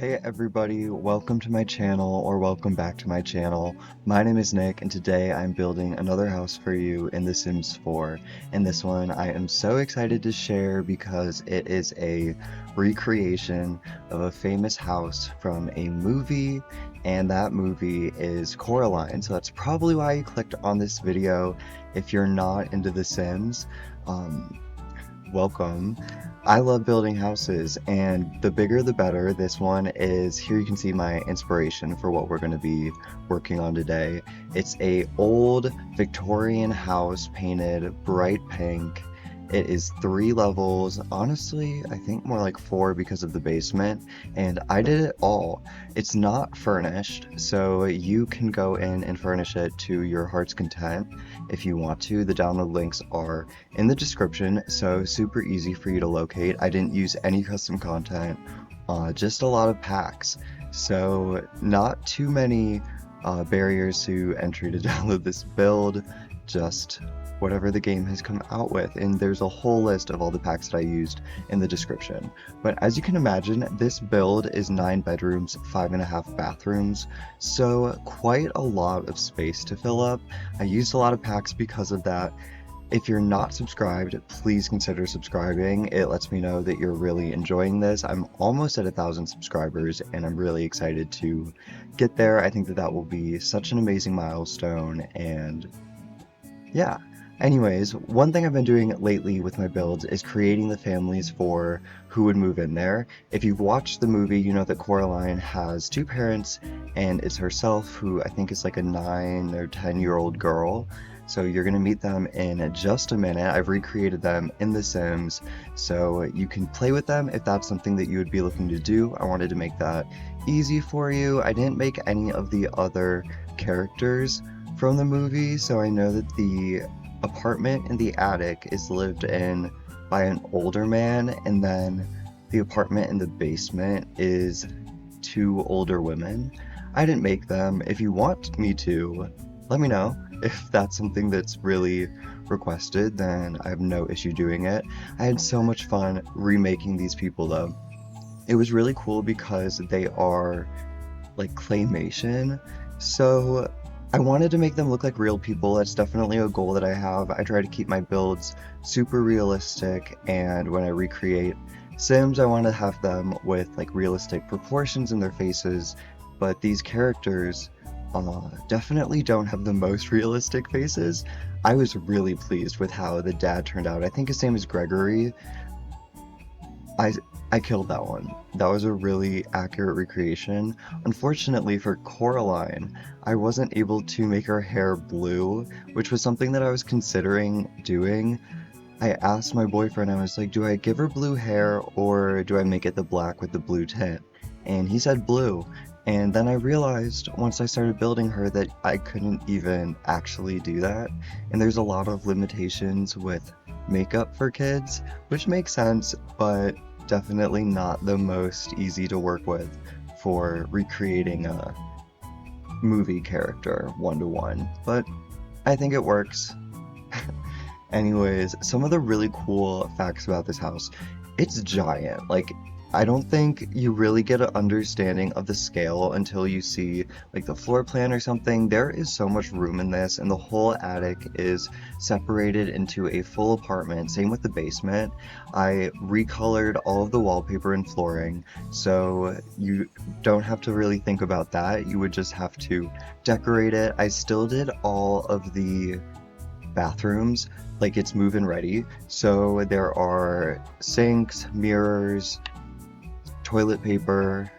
Hey everybody, welcome to my channel or welcome back to my channel. My name is Nick and today I'm building another house for you in The Sims 4. And this one I am so excited to share because it is a recreation of a famous house from a movie, and that movie is Coraline. So that's probably why you clicked on this video. If you're not into The Sims, welcome. I love building houses, and the bigger the better. This one is, here you can see my inspiration for what we're going to be working on today. It's a old Victorian house painted bright pink. It is 3 levels, honestly I think more like 4 because of the basement, and I did it all. It's not furnished, so you can go in and furnish it to your heart's content if you want to. The download links are in the description, so super easy for you to locate. I didn't use any custom content, just a lot of packs, so not too many barriers to entry to download this build, just whatever the game has come out with, and there's a whole list of all the packs that I used in the description. But as you can imagine, this build is 9 bedrooms, 5.5 bathrooms, so quite a lot of space to fill up. I used a lot of packs because of that. If you're not subscribed, please consider subscribing. It lets me know that you're really enjoying this. I'm almost at 1,000 subscribers and I'm really excited to get there. I think that that will be such an amazing milestone, and yeah. Anyways, one thing I've been doing lately with my builds is creating the families for who would move in there. If you've watched the movie, you know that Coraline has 2 parents, and it's herself, who I think is like a 9 or 10-year-old girl. So you're going to meet them in just a minute. I've recreated them in The Sims, so you can play with them if that's something that you would be looking to do. I wanted to make that easy for you. I didn't make any of the other characters from the movie, so I know that the apartment in the attic is lived in by an older man, and then the apartment in the basement is 2 older women. I didn't make them. If you want me to, let me know. If that's something that's really requested, then I have no issue doing it. I had so much fun remaking these people though. It was really cool because they are like claymation, so I wanted to make them look like real people. That's definitely a goal that I have. I try to keep my builds super realistic, and when I recreate Sims, I want to have them with like realistic proportions in their faces, but these characters definitely don't have the most realistic faces. I was really pleased with how the dad turned out. I think his name is Gregory. I killed that one. That was a really accurate recreation. Unfortunately for Coraline, I wasn't able to make her hair blue, which was something that I was considering doing. I asked my boyfriend, I was like, do I give her blue hair or do I make it the black with the blue tint? And he said blue. And then I realized once I started building her that I couldn't even actually do that. And there's a lot of limitations with makeup for kids, which makes sense, but definitely not the most easy to work with for recreating a movie character one-to-one, but I think it works. Anyways, some of the really cool facts about this house: it's giant. Like, I don't think you really get an understanding of the scale until you see like the floor plan or something. There is so much room in this, and the whole attic is separated into a full apartment. Same with the basement. I recolored all of the wallpaper and flooring, so you don't have to really think about that. You would just have to decorate it. I still did all of the bathrooms like it's move-in ready, so there are sinks, mirrors, toilet paper.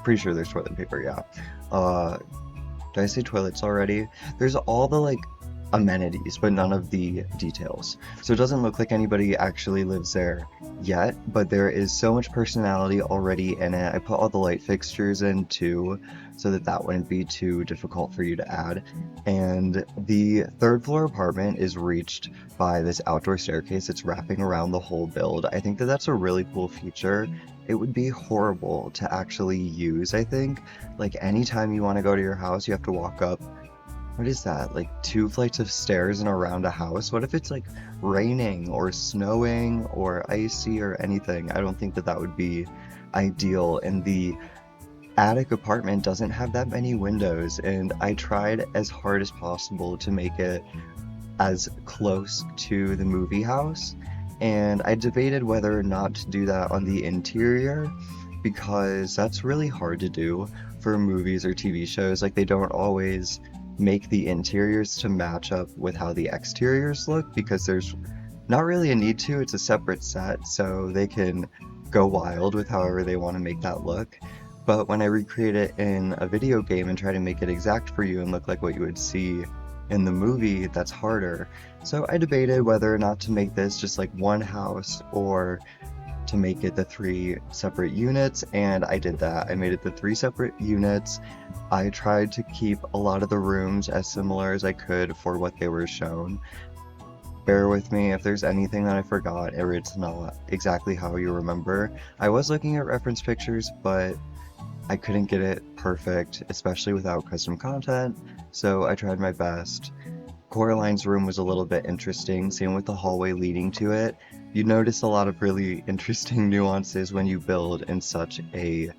Pretty sure there's toilet paper, yeah. Did I say toilets already? There's all the like amenities, but none of the details. So it doesn't look like anybody actually lives there yet, but there is so much personality already in it. I put all the light fixtures in too, so that that wouldn't be too difficult for you to add. And the 3rd floor apartment is reached by this outdoor staircase. It's wrapping around the whole build. I think that that's a really cool feature. It would be horrible to actually use, I think. Like, anytime you want to go to your house, you have to walk up what is that? Like 2 flights of stairs and around a house? What if it's like raining or snowing or icy or anything? I don't think that that would be ideal. And the attic apartment doesn't have that many windows, and I tried as hard as possible to make it as close to the movie house. And I debated whether or not to do that on the interior because that's really hard to do for movies or TV shows. Like, they don't always make the interiors to match up with how the exteriors look because there's not really a need to. It's a separate set, so they can go wild with however they want to make that look. But when I recreate it in a video game and try to make it exact for you and look like what you would see in the movie, that's harder. So I debated whether or not to make this just like one house or to make it the 3 separate units, and I did that. I made it the 3 separate units. I tried to keep a lot of the rooms as similar as I could for what they were shown. Bear with me if there's anything that I forgot or it's not exactly how you remember. I was looking at reference pictures, but I couldn't get it perfect, especially without custom content, so I tried my best. Coraline's room was a little bit interesting, same with the hallway leading to it. You notice a lot of really interesting nuances when you build in such a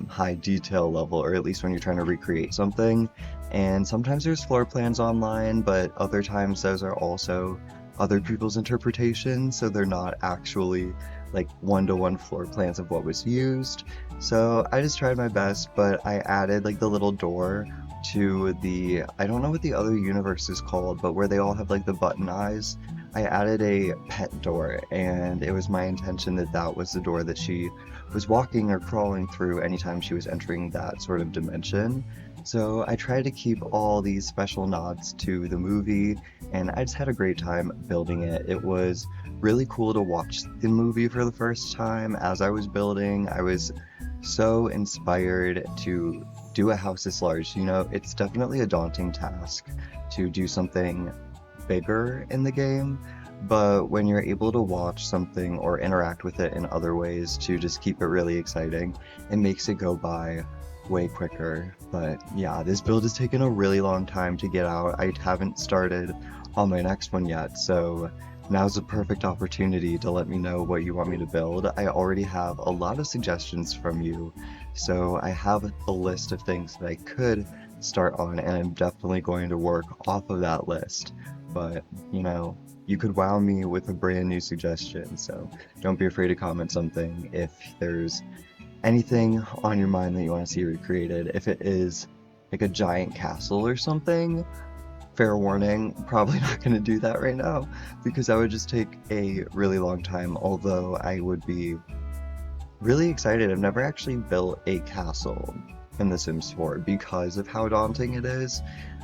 high detail level, or at least when you're trying to recreate something. And sometimes there's floor plans online, but other times those are also other people's interpretations, so they're not actually like one-to-one floor plans of what was used. So I just tried my best, but I added like the little door to the, I don't know what the other universe is called, but where they all have like the button eyes. I added a pet door, and it was my intention that that was the door that she was walking or crawling through anytime she was entering that sort of dimension. So I tried to keep all these special nods to the movie, and I just had a great time building it. It was really cool to watch the movie for the first time as I was building. I was so inspired to do a house this large. You know, it's definitely a daunting task to do something bigger in the game, but when you're able to watch something or interact with it in other ways to just keep it really exciting, it makes it go by way quicker. But yeah, this build has taken a really long time to get out. I haven't started on my next one yet, so now's a perfect opportunity to let me know what you want me to build. I already have a lot of suggestions from you, so I have a list of things that I could start on, and I'm definitely going to work off of that list. But, you know, you could wow me with a brand new suggestion, so don't be afraid to comment something if there's anything on your mind that you want to see recreated. If it is like a giant castle or something, fair warning, probably not going to do that right now because that would just take a really long time, although I would be really excited. I've never actually built a castle in The Sims 4 because of how daunting it is.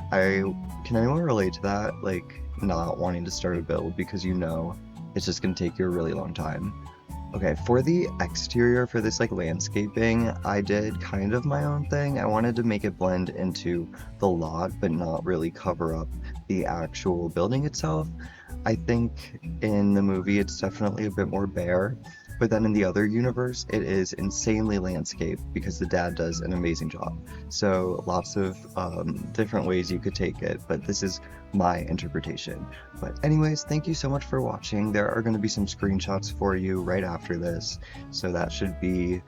Can anyone relate to that? Like, not wanting to start a build because you know it's just going to take you a really long time. Okay, for the exterior, for this like landscaping, I did kind of my own thing. I wanted to make it blend into the lot, but not really cover up the actual building itself. I think in the movie it's definitely a bit more bare, but then in the other universe it is insanely landscaped because the dad does an amazing job. So lots of different ways you could take it, but this is my interpretation. But anyways, thank you so much for watching. There are going to be some screenshots for you right after this, so that should be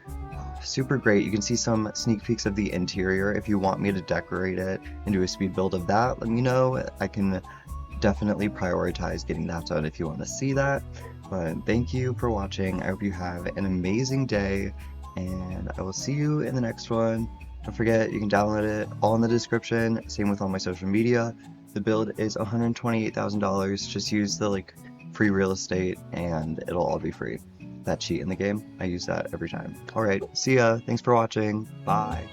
super great. You can see some sneak peeks of the interior. If you want me to decorate it and do a speed build of that, let me know. I can definitely prioritize getting that done if you want to see that. But thank you for watching. I hope you have an amazing day, and I will see you in the next one. Don't forget, you can download it all in the description. Same with all my social media. The build is $128,000. Just use the free real estate and it'll all be free. That cheat in the game, I use that every time. Alright, see ya. Thanks for watching. Bye.